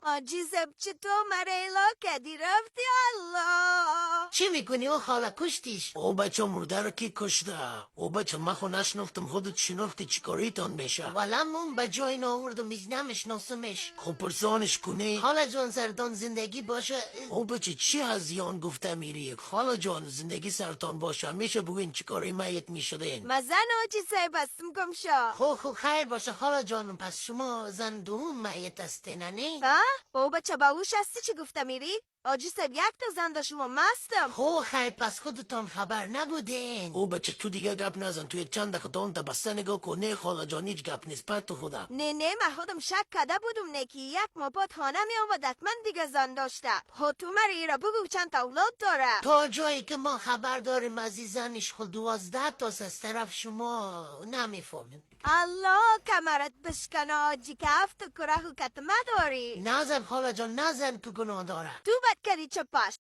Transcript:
عزیزم چطور مریلا کدی رفتی الله. چی میکنی او خاله کشتیش؟ او بچه مرده رو کی کشته؟ او بچه من خو نشنفتم خودت شنفتی چی کاریتان بشه؟ ولم اون به جای ناوردم ایز نمیشناسمش. خب پرسانش کنی؟ خاله جان سرتان زندگی باشه. او بچه چی از یان گفته میری؟ خاله جان زندگی سرتان باشه میشه بگوین چی کاری میت میشدین؟ مزن عزیزه بستم گم شو. خو خیر باشه خاله جان پس شما زن دوم میت هستین نه؟ ها؟ با بچه باوش هستی چی گفته میری؟ عزیزم یک تا زن داشت و مستم. خو خیر پس خودتان خبر نبودین. او بچه تو دیگه گپ نزن توی چند دقیقه تان تا بسته نگاه کن. نه خاله جان هیچ گپ نیست پر تو خدا. نه من خودم شک کده بودم نکی یک مباد خانه می آمد حتما دیگه زن داشته. تو مری را بگو چند تا اولاد داره. تا جایی که ما خبر داریم از این زنش خود 12 تاست از طرف شما نمیفهمیم. الله کمرت بشکنه آجی که هفت کره و کتمه داری. نزن خاله جان نزن که گناه داره. تو بد کردی چه پاش.